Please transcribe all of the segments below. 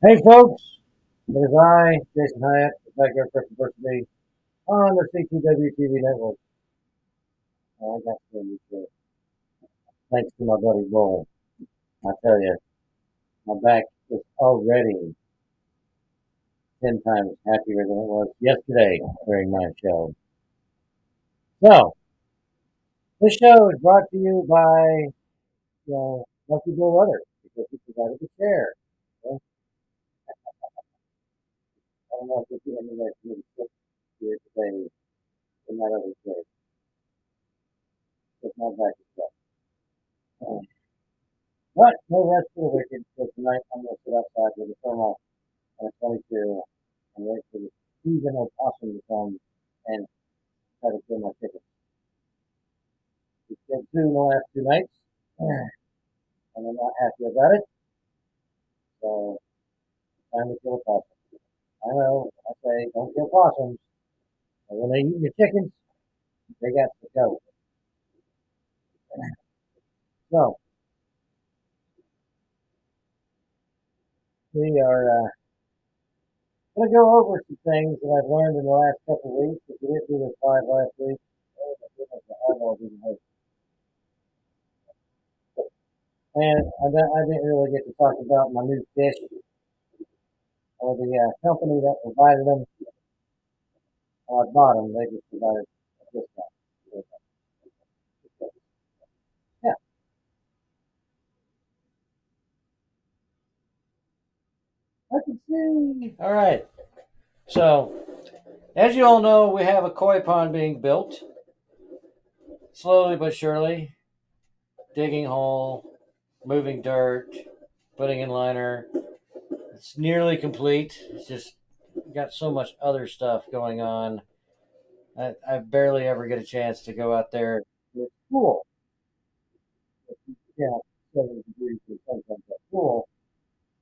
Hey folks, it is I, Jason Hyatt, the Backyard Prepiversity on the CTW TV network. I got to do this. Thanks to my buddy Bull. I tell you, my back is already 10 times happier than it was yesterday during my show. So, this show is brought to you by, Lucky Bill Weather because he provided the chair. Okay? I don't know if there's any way for me to sit here today in that other chair because my back is up. But no rest for the wicked, so tonight I'm going to sit outside with a thermal and a 22 and wait for the season of possum to come and try to kill my chickens. It's been two in the last 2 nights, and I'm not happy about it, so it's time to kill a possum. I know, I say don't kill possums, but when they eat your chickens, they got to go. So, we are going to go over some things that I've learned in the last couple of weeks. If we didn't do this live last week, oh my goodness, the eyeballs even hurt. And I didn't really get to talk about my new fish or the company that provided them. I bought them. They just provided a discount. Yeah, I can see. All right. So, as you all know, we have a koi pond being built slowly but surely, digging hole, moving dirt, putting in liner. It's nearly complete. It's just got so much other stuff going on. I barely ever get a chance to go out there. It's cool. Yeah, 70 degrees or sometimes at pool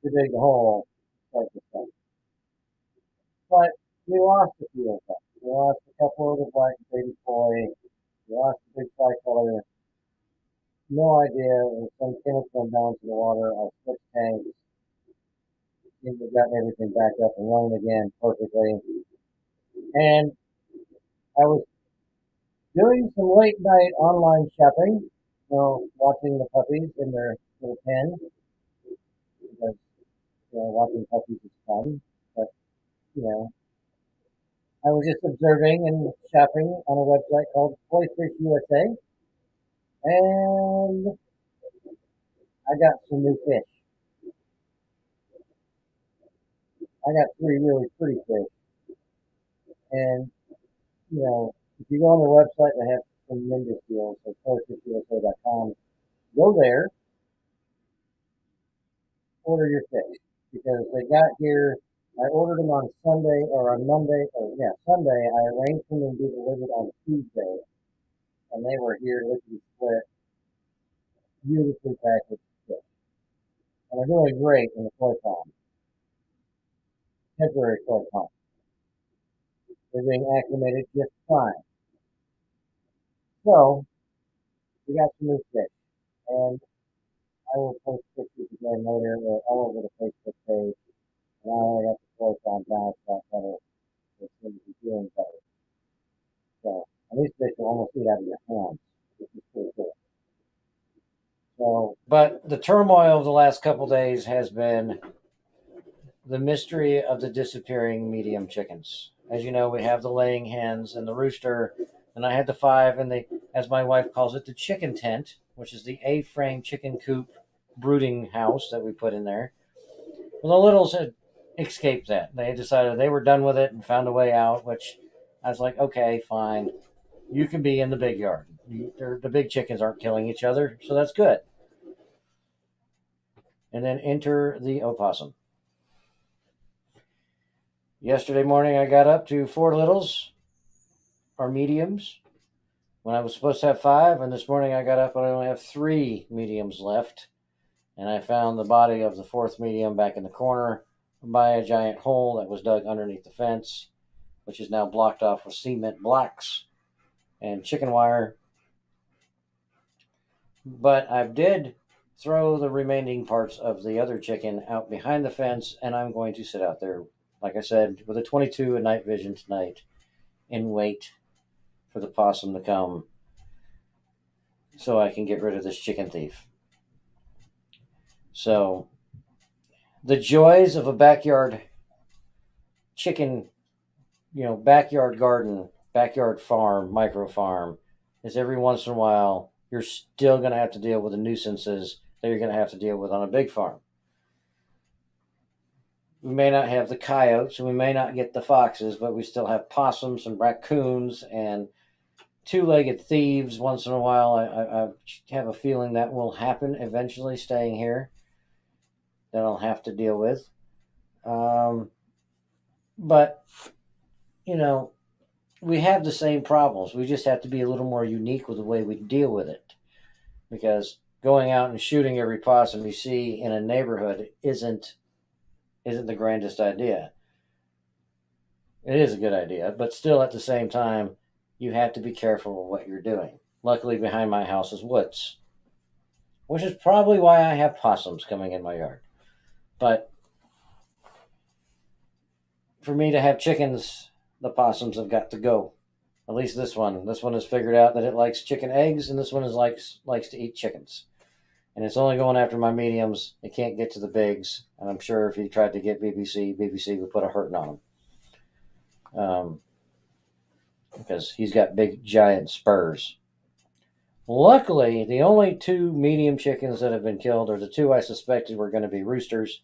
to dig the hole, start the thing. But we lost a few of them. We lost a couple of the black baby koi. We lost a big tricolor. No idea. There's some chemical imbalance in the water. I switched tanks. Seemed to have gotten everything back up and running again perfectly. And I was doing some late night online shopping, watching the puppies in their little pen because watching puppies is fun. But you know, I was just observing and shopping on a website called Fish USA, and I got some new fish. I got three really pretty fish, and if you go on their website, they have tremendous deals. So koi-fish-usa.com. Go there, order your fish because they got here. I ordered them on Sunday or on Monday, or yeah, Sunday. I arranged them to be delivered on Tuesday, and they were here lickety split, beautifully packaged fish. And they're doing great in the koi pond, temporary koi pond. They're being acclimated just fine. So we got some new fish, and I will post pictures again later all over the Facebook page. And I only have to koi pond down that better. It seems to be doing better. So and these fish will almost eat out of your hands, which is pretty cool. So, but the turmoil of the last couple of days has been the mystery of the disappearing medium chickens. As you know, we have the laying hens and the rooster, and I had the five in the, as my wife calls it, the chicken tent, which is the A-frame chicken coop brooding house that we put in there. Well, the littles had escaped that. They decided they were done with it and found a way out, which I was like, okay, fine. You can be in the big yard. The big chickens aren't killing each other, so that's good. And then enter the opossum. Yesterday morning, I got up to four littles or mediums when I was supposed to have five, and this morning I got up and I only have three mediums left. And I found the body of the fourth medium back in the corner by a giant hole that was dug underneath the fence, which is now blocked off with cement blocks and chicken wire. But I did throw the remaining parts of the other chicken out behind the fence, and I'm going to sit out there, like I said, with a 22 and night vision tonight and wait for the possum to come so I can get rid of this chicken thief. So, the joys of a backyard chicken, backyard garden, backyard farm, micro farm, is every once in a while you're still going to have to deal with the nuisances that you're going to have to deal with on a big farm. We may not have the coyotes, and we may not get the foxes, but we still have possums and raccoons and two-legged thieves once in a while. I have a feeling that will happen eventually staying here, that I'll have to deal with. But, we have the same problems. We just have to be a little more unique with the way we deal with it. Because going out and shooting every possum you see in a neighborhood isn't the grandest idea. It is a good idea, but still at the same time, you have to be careful of what you're doing. Luckily, behind my house is woods, which is probably why I have possums coming in my yard. But for me to have chickens, the possums have got to go. At least this one. This one has figured out that it likes chicken eggs, and this one likes to eat chickens. And it's only going after my mediums. It can't get to the bigs. And I'm sure if he tried to get BBC would put a hurting on him. Because he's got big, giant spurs. Luckily, the only 2 medium chickens that have been killed are the 2 I suspected were going to be roosters.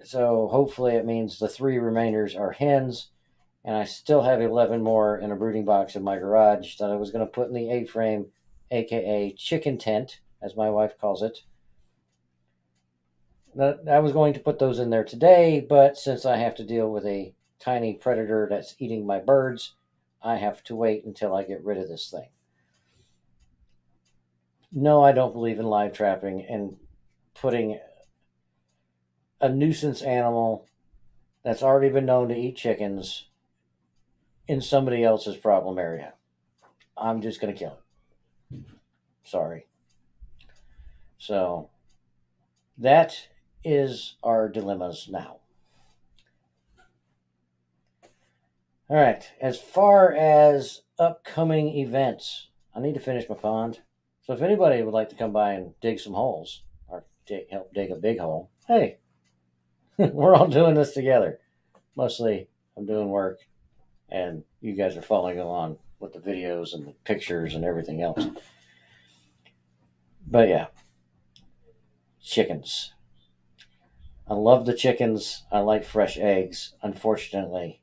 So hopefully it means the 3 remainders are hens. And I still have 11 more in a brooding box in my garage that I was going to put in the A-frame, aka chicken tent, as my wife calls it. I was going to put those in there today, but since I have to deal with a tiny predator that's eating my birds, I have to wait until I get rid of this thing. No, I don't believe in live trapping and putting a nuisance animal that's already been known to eat chickens in somebody else's problem area. I'm just going to kill it. Sorry. So that is our dilemmas now. All right. As far as upcoming events, I need to finish my pond. So if anybody would like to come by and dig some holes or help dig a big hole, hey, we're all doing this together. Mostly I'm doing work and you guys are following along with the videos and the pictures and everything else. But yeah, chickens. I love the chickens. I like fresh eggs. Unfortunately,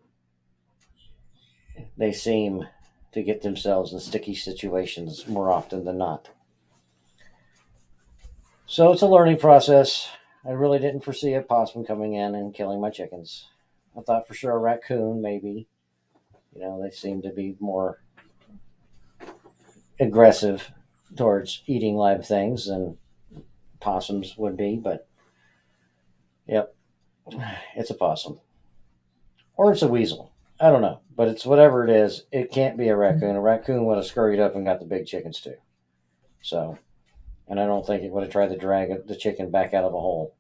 they seem to get themselves in sticky situations more often than not. So it's a learning process. I really didn't foresee a possum coming in and killing my chickens. I thought for sure a raccoon, maybe. They seem to be more aggressive towards eating live things than possums would be, but yep, it's a possum. Or it's a weasel. I don't know, but it's whatever it is. It can't be a raccoon. A raccoon would have scurried up and got the big chickens too. So, and I don't think it would have tried to drag the chicken back out of a hole.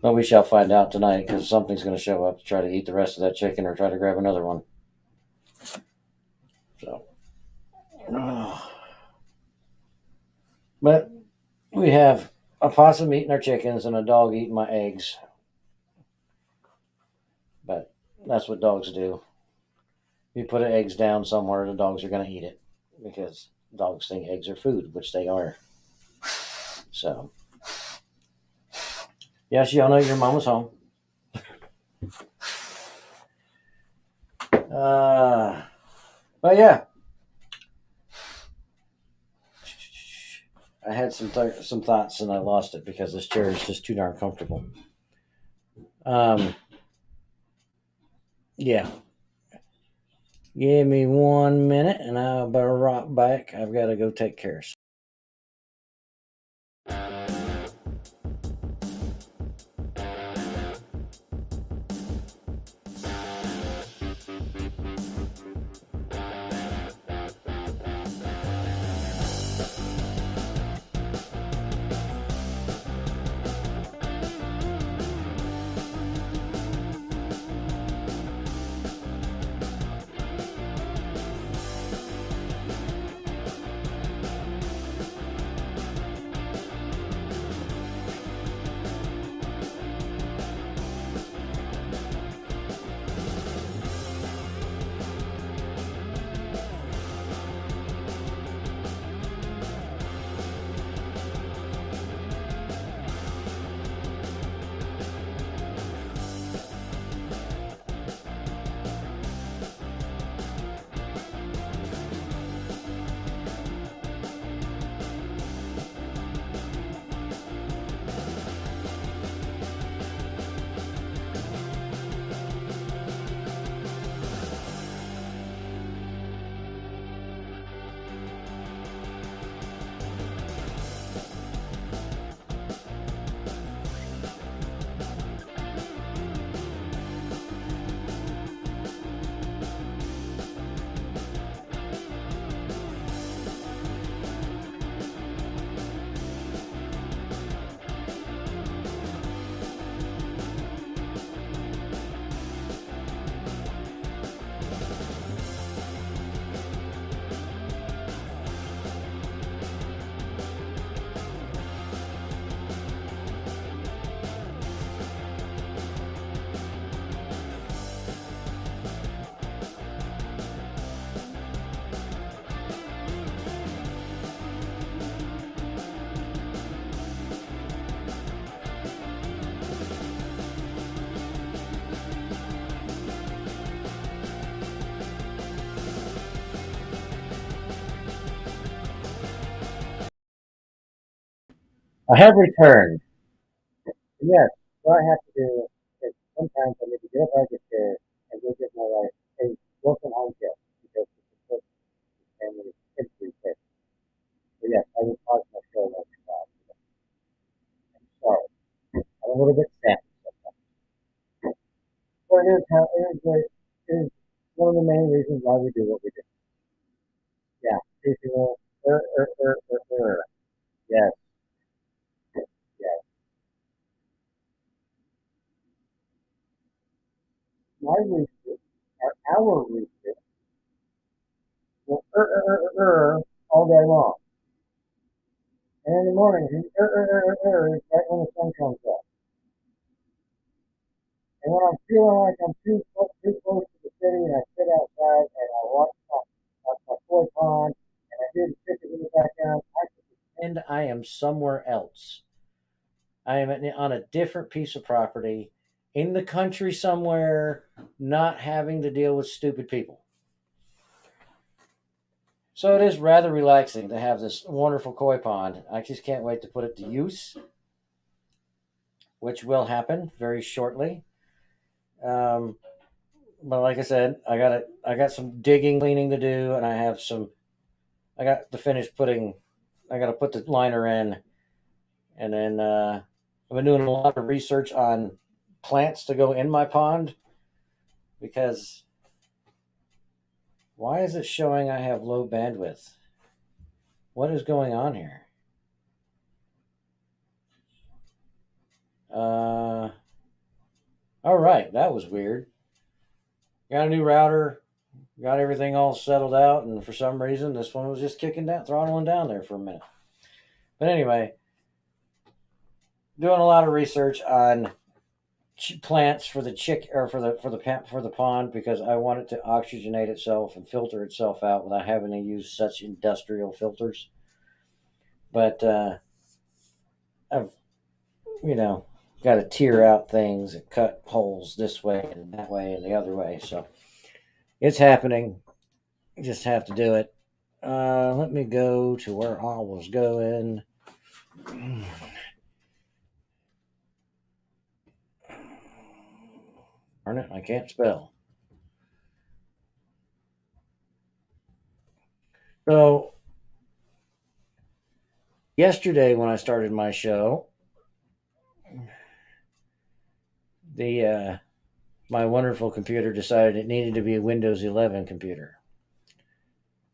But we shall find out tonight because something's going to show up to try to eat the rest of that chicken or try to grab another one. So, but we have a possum eating our chickens and a dog eating my eggs. But that's what dogs do. You put eggs down somewhere, the dogs are going to eat it because dogs think eggs are food, which they are. So, yes, y'all know your mama's home. But yeah, I had some thoughts and I lost it because this chair is just too darn comfortable. Yeah. Give me 1 minute and I'll better rock back. I've got to go take care of something. I have returned. Yes, what I have to do is sometimes I need to get up out of the chair and go get my wife a broken home kit because it's a family history kit. So yes, I will pause my show like that. I'm sorry. I'm a little bit sad sometimes. But it is how it is one of the main reasons why we do what we do. Yeah, people, yes, yes. My rooster, our rooster, will all day long. And in the morning, he right when the sun comes up. And when I'm feeling like I'm too close to the city, and I sit outside and I watch my koi pond, and I hear the chickens in the background, I can pretend I am somewhere else. I am on a different piece of property in the country somewhere, not having to deal with stupid people. So it is rather relaxing to have this wonderful koi pond. I just can't wait to put it to use, which will happen very shortly. Um, but like I said, I got some digging, cleaning to do, and I got to finish putting. I got to put the liner in, and then I've been doing a lot of research on plants to go in my pond because why is it showing I have low bandwidth? What is going on here? Uh, all right, that was weird. Got a new router, got everything all settled out, and for some reason, this one was just kicking down, throttling down there for a minute. But anyway, doing a lot of research on plants for the for the pond because I want it to oxygenate itself and filter itself out without having to use such industrial filters. But I've got to tear out things and cut holes this way and that way and the other way. So it's happening. You just have to do it. Let me go to where I was going. Darn it, I can't spell. So yesterday when I started my show, the my wonderful computer decided it needed to be a Windows 11 computer.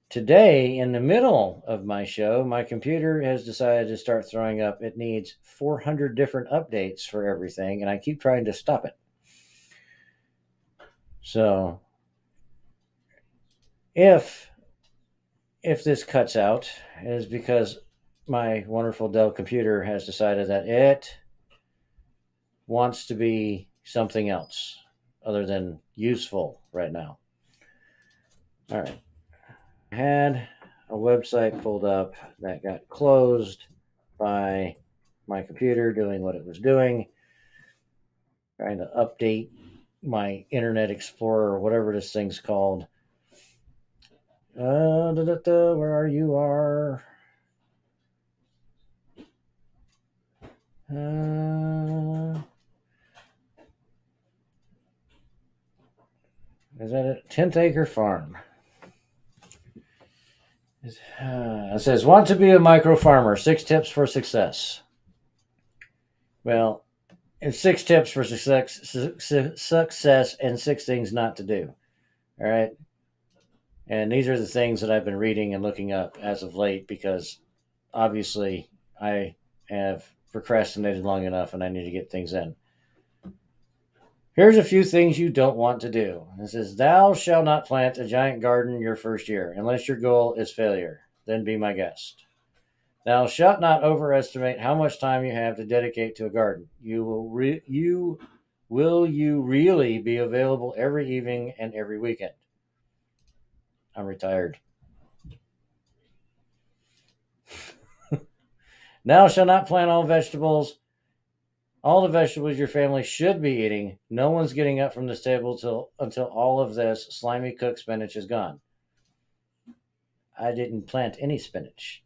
Today, in the middle of my show, my computer has decided to start throwing up. It needs 400 different updates for everything, and I keep trying to stop it. So, if this cuts out, it is because my wonderful Dell computer has decided that it wants to be something else other than useful right now. All right. I had a website pulled up that got closed by my computer doing what it was doing, trying to update my Internet Explorer or whatever this thing's called. Where are you? Is that a 10th acre farm? It says, want to be a micro farmer, 6 tips for success. Well, it's 6 tips for success and 6 things not to do. All right. And these are the things that I've been reading and looking up as of late because obviously I have procrastinated long enough and I need to get things in. Here's a few things you don't want to do. It says, thou shalt not plant a giant garden your first year unless your goal is failure. Then be my guest. Thou shalt not overestimate how much time you have to dedicate to a garden. Will you really be available every evening and every weekend? I'm retired. Thou shalt not plant all vegetables. All the vegetables your family should be eating. No one's getting up from this table until all of this slimy cooked spinach is gone. I didn't plant any spinach,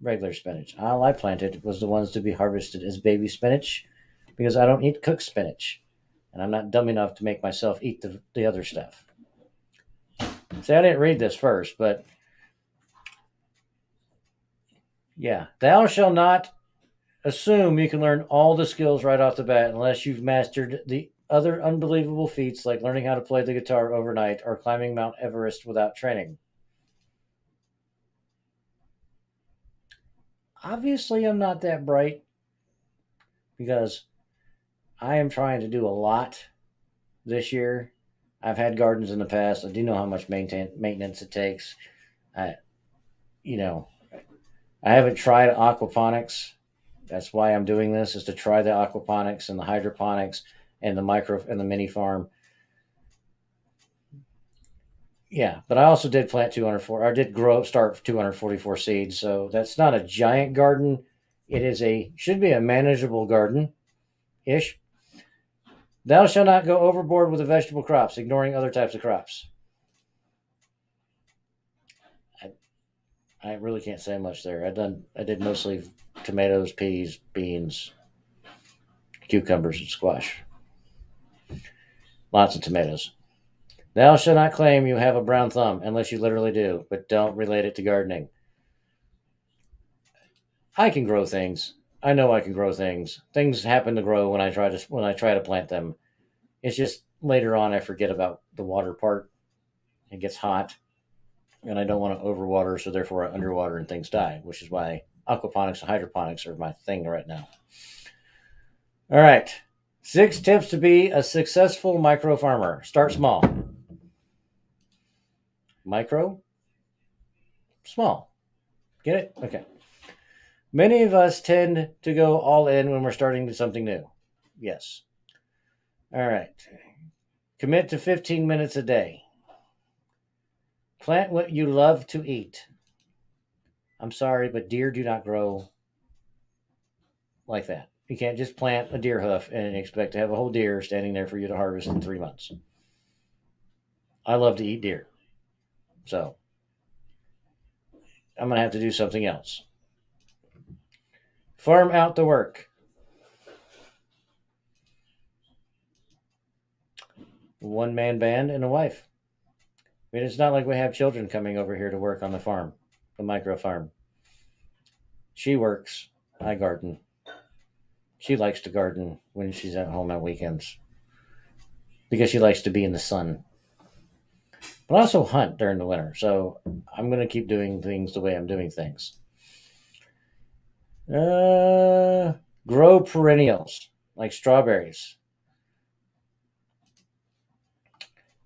regular spinach. All I planted was the ones to be harvested as baby spinach because I don't eat cooked spinach. And I'm not dumb enough to make myself eat the other stuff. See, I didn't read this first, but yeah. Thou shalt not assume you can learn all the skills right off the bat unless you've mastered the other unbelievable feats like learning how to play the guitar overnight or climbing Mount Everest without training. Obviously, I'm not that bright because I am trying to do a lot this year. I've had gardens in the past. I do know how much maintenance it takes. I, you know, I haven't tried aquaponics. That's why I'm doing this, is to try the aquaponics and the hydroponics and the micro and the mini farm. Yeah, but I also did plant 204. I did start 244 seeds, so that's not a giant garden. It is should be a manageable garden ish. Thou shalt not go overboard with the vegetable crops, ignoring other types of crops. I really can't say much there. I did mostly tomatoes, peas, beans, cucumbers, and squash. Lots of tomatoes. Thou shalt not claim you have a brown thumb unless you literally do, but don't relate it to gardening. I can grow things. I know I can grow things. Things happen to grow when I try to plant them. It's just later on I forget about the water part. It gets hot, and I don't want to overwater, so therefore I underwater and things die, which is why aquaponics and hydroponics are my thing right now. All right. 6 tips to be a successful micro farmer. Start small. Micro, small. Get it? Okay. Many of us tend to go all in when we're starting something new. Yes. All right. Commit to 15 minutes a day. Plant what you love to eat. I'm sorry, but deer do not grow like that. You can't just plant a deer hoof and expect to have a whole deer standing there for you to harvest in 3 months. I love to eat deer. So I'm going to have to do something else. Farm out the work. One-man band and a wife. I mean, it's not like we have children coming over here to work on the farm, the micro farm. She works. I garden. She likes to garden when she's at home on weekends because she likes to be in the sun. But I also hunt during the winter, so I'm going to keep doing things the way I'm doing things. Grow perennials like strawberries,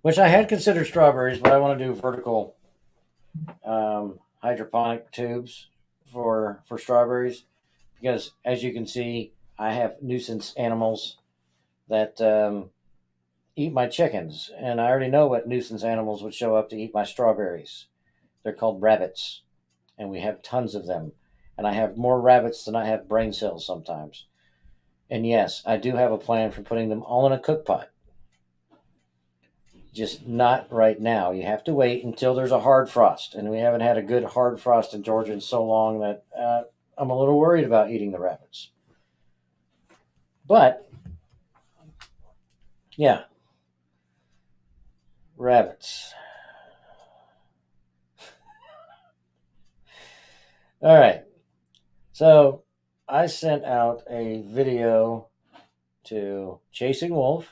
which I had considered strawberries, but I want to do vertical hydroponic tubes for strawberries because, as you can see, I have nuisance animals that eat my chickens, and I already know what nuisance animals would show up to eat my strawberries. They're called rabbits, and we have tons of them. And I have more rabbits than I have brain cells sometimes. And yes, I do have a plan for putting them all in a cook pot. Just not right now. You have to wait until there's a hard frost. And we haven't had a good hard frost in Georgia in so long that I'm a little worried about eating the rabbits. But, yeah. Rabbits. All right. So I sent out a video to Chasing Wolf,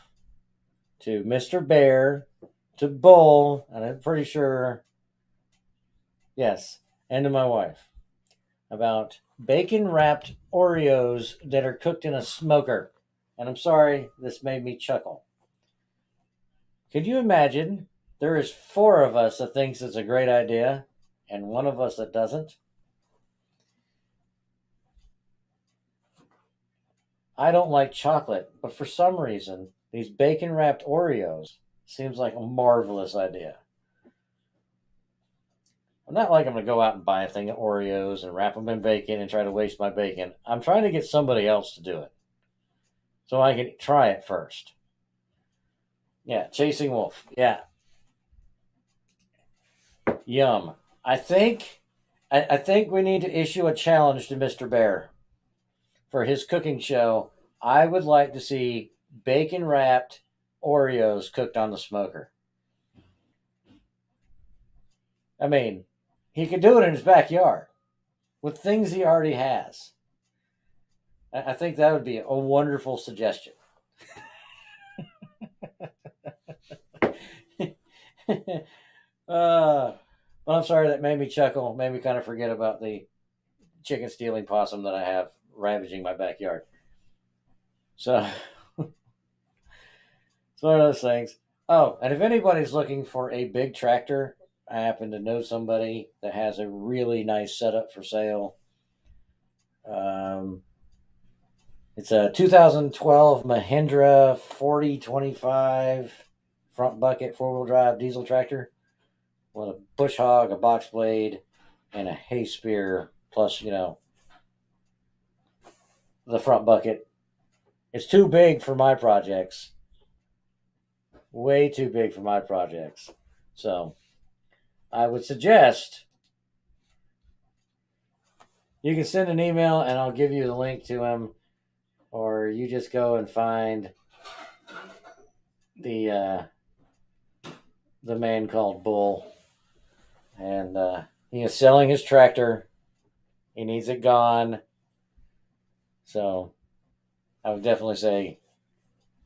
to Mr. Bear, to Bull, and I'm pretty sure, yes, and to my wife, about bacon wrapped Oreos that are cooked in a smoker. And I'm sorry, this made me chuckle. Could you imagine? There is 4 of us that thinks it's a great idea, and 1 of us that doesn't. I don't like chocolate, but for some reason, these bacon wrapped Oreos seems like a marvelous idea. I'm not like I'm going to go out and buy a thing of Oreos and wrap them in bacon and try to waste my bacon. I'm trying to get somebody else to do it so I can try it first. Yeah, Chasing Wolf. Yeah. Yum. I think I think we need to issue a challenge to Mr. Bear for his cooking show. I would like to see bacon wrapped Oreos cooked on the smoker. I mean, he could do it in his backyard with things he already has. I think that would be a wonderful suggestion. But I'm sorry that made me chuckle, made me kind of forget about the chicken stealing possum that I have ravaging my backyard. So it's one of those things. Oh, and if anybody's looking for a big tractor, I happen to know somebody that has a really nice setup for sale. Um, it's a 2012 Mahindra 4025 front bucket 4-wheel drive diesel tractor with a bush hog, a box blade, and a hay spear, plus, the front bucket. It's too big for my projects. Way too big for my projects. So I would suggest you can send an email and I'll give you the link to him, or you just go and find the man called Bull, and he is selling his tractor. He needs it gone. So I would definitely say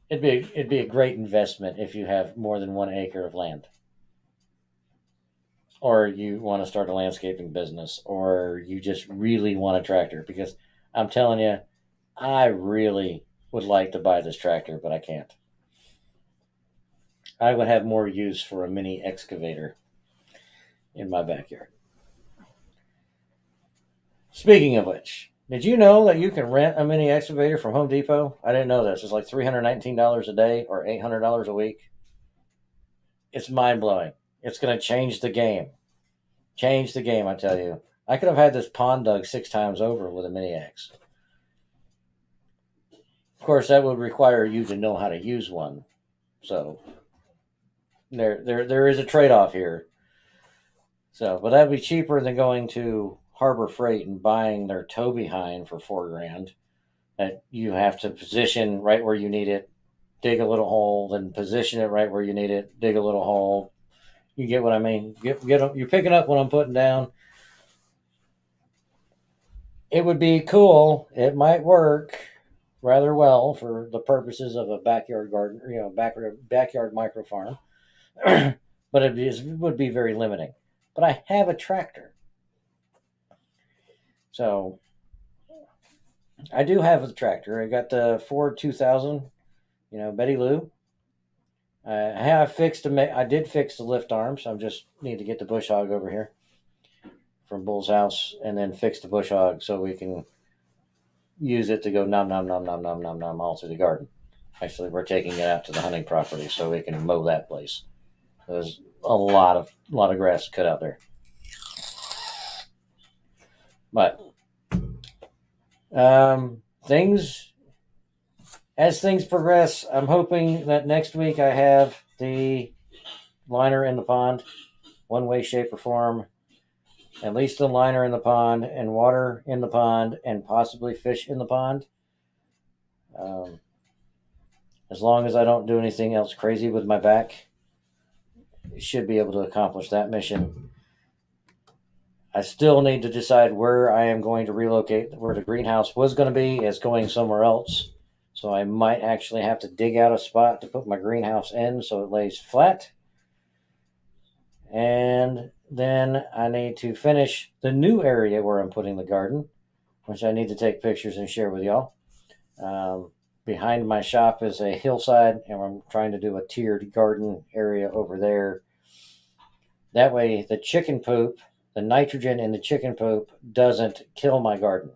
it'd be a great investment if you have more than 1 acre of land, or you want to start a landscaping business, or you just really want a tractor. Because I'm telling you, I really would like to buy this tractor, but I can't. I would have more use for a mini excavator in my backyard. Speaking of which, did you know that you can rent a mini excavator from Home Depot? I didn't know this. It's like $319 a day or $800 a week. It's mind blowing. It's going to change the game. Change the game, I tell you. I could have had this pond dug 6 times over with a mini X. Of course, that would require you to know how to use one. So there is a trade off here. So, but that'd be cheaper than going to Harbor Freight and buying their tow behind for $4,000. That you have to position right where you need it, dig a little hole, then position it right where you need it, dig a little hole. You get what I mean? You're picking up what I'm putting down. It would be cool. It might work rather well for the purposes of a backyard garden, backyard micro farm. But it would be very limiting. But I have a tractor, so I do have a tractor. I got the Ford 2000, Betty Lou. I did fix the lift arms. I just need to get the bush hog over here from Bull's house, and then fix the bush hog so we can use it to go nom nom nom nom nom nom nom all through the garden. Actually, we're taking it out to the hunting property so we can mow that place. There's a lot of grass to cut out there. But things as things progress, I'm hoping that next week I have the liner in the pond, one way, shape, or form. At least the liner in the pond, and water in the pond, and possibly fish in the pond. Um, as long as I don't do anything else crazy with my back, should be able to accomplish that mission. I still need to decide where I am going to relocate. Where the greenhouse was going to be is going somewhere else. So I might actually have to dig out a spot to put my greenhouse in so it lays flat. And then I need to finish the new area where I'm putting the garden, which I need to take pictures and share with y'all. Behind my shop is a hillside, and I'm trying to do a tiered garden area over there. That way, the chicken poop, the nitrogen in the chicken poop doesn't kill my garden.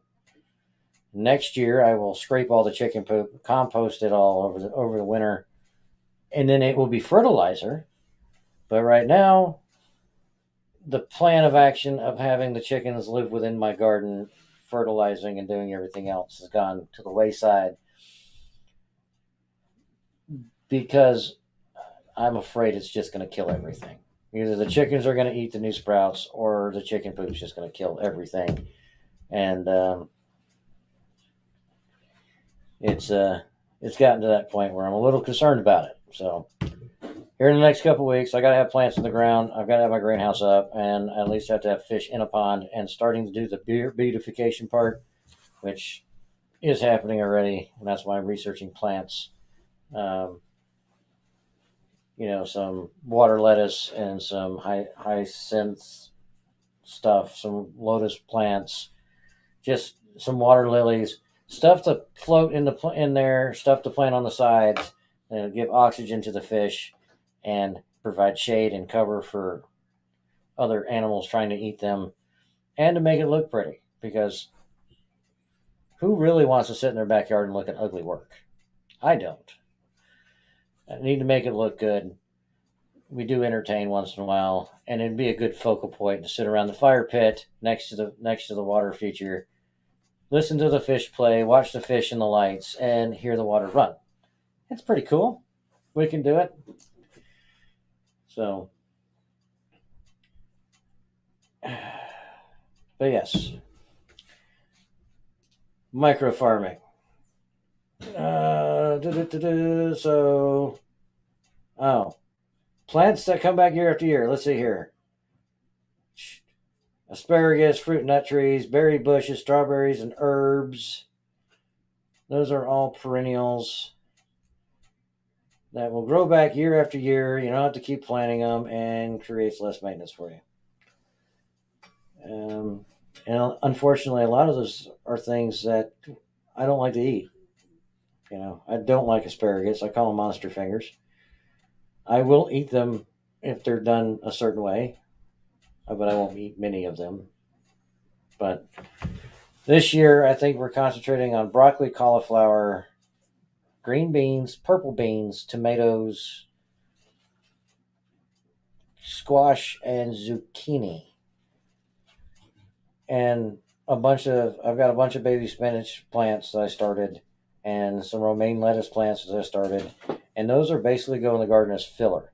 Next year, I will scrape all the chicken poop, compost it all over the winter, and then it will be fertilizer. But right now, the plan of action of having the chickens live within my garden, fertilizing and doing everything else, has gone to the wayside because I'm afraid it's just going to kill everything. Either the chickens are going to eat the new sprouts, or the chicken poop's just going to kill everything. And it's gotten to that point where I'm a little concerned about it. So here in the next couple of weeks, I got to have plants in the ground. I've got to have my greenhouse up, and I at least have to have fish in a pond, and starting to do the beautification part, which is happening already, and that's why I'm researching plants. Um, some water lettuce and some hyacinth stuff, some lotus plants, just some water lilies, stuff to float in there, stuff to plant on the sides, and give oxygen to the fish, and provide shade and cover for other animals trying to eat them, and to make it look pretty. Because who really wants to sit in their backyard and look at ugly work? I don't. I need to make it look good. We do entertain once in a while, and it'd be a good focal point to sit around the fire pit next to the water feature, listen to the fish play, watch the fish in the lights, and hear the water run. It's pretty cool. We can do it. So, but yes, micro farming. So, plants that come back year after year. Let's see here. Asparagus, fruit and nut trees, berry bushes, strawberries, and herbs. Those are all perennials that will grow back year after year. You don't have to keep planting them, and creates less maintenance for you. And unfortunately, a lot of those are things that I don't like to eat. I don't like asparagus. I call them monster fingers. I will eat them if they're done a certain way, but I won't eat many of them. But this year, I think we're concentrating on broccoli, cauliflower, green beans, purple beans, tomatoes, squash, and zucchini. And I've got a bunch of baby spinach plants that I started, and some romaine lettuce plants that I started. And those are basically go in the garden as filler.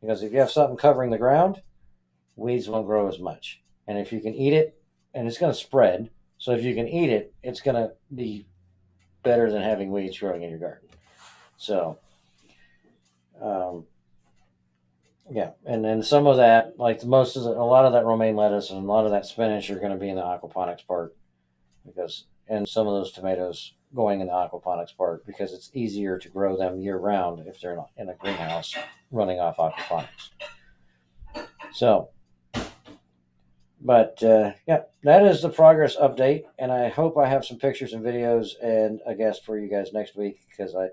Because if you have something covering the ground, weeds won't grow as much. And if you can eat it, and it's going to spread, so if you can eat it, it's going to be better than having weeds growing in your garden. So, yeah, and then some of that, like a lot of that romaine lettuce and a lot of that spinach are going to be in the aquaponics part, and some of those tomatoes going in the aquaponics part, because it's easier to grow them year round if they're in a greenhouse running off aquaponics. So, but yeah, that is the progress update, and I hope I have some pictures and videos and a guest for you guys next week, because I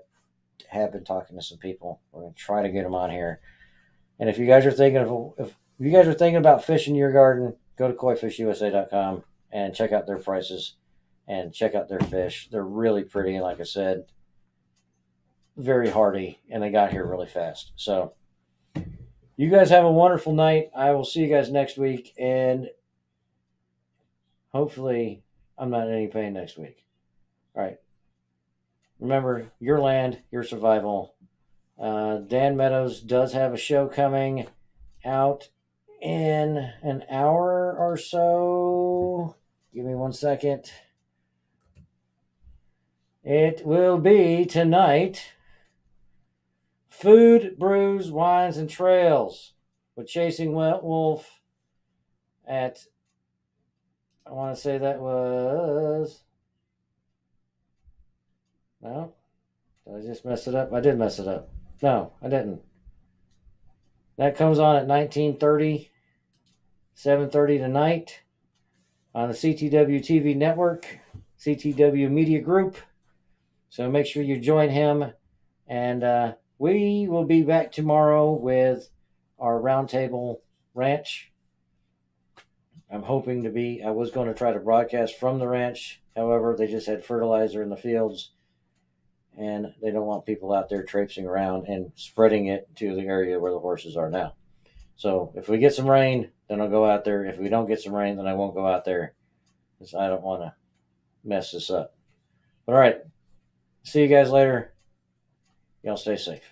have been talking to some people. We're going to try to get them on here. And if you guys are thinking about fishing your garden, go to koifishusa.com and check out their prices and check out their fish. They're really pretty, and like I said, very hardy, and they got here really fast. So you guys have a wonderful night. I will see you guys next week, and hopefully I'm not in any pain next week. All right. Remember, your land, your survival. Dan Meadows does have a show coming out in an hour or so. Give me 1 second. It will be tonight. Food, Brews, Wines, and Trails with Chasing Wolf at, I want to say that was, no, did I just mess it up? I did mess it up. No, I didn't. That comes on at 19:30, 7:30 tonight on the CTW TV network, CTW Media Group. So make sure you join him, and we will be back tomorrow with our Roundtable Ranch. I'm hoping to be. I was going to try to broadcast from the ranch. However, they just had fertilizer in the fields, and they don't want people out there traipsing around and spreading it to the area where the horses are now. So if we get some rain, then I'll go out there. If we don't get some rain, then I won't go out there, because I don't want to mess this up. All right. See you guys later. Y'all stay safe.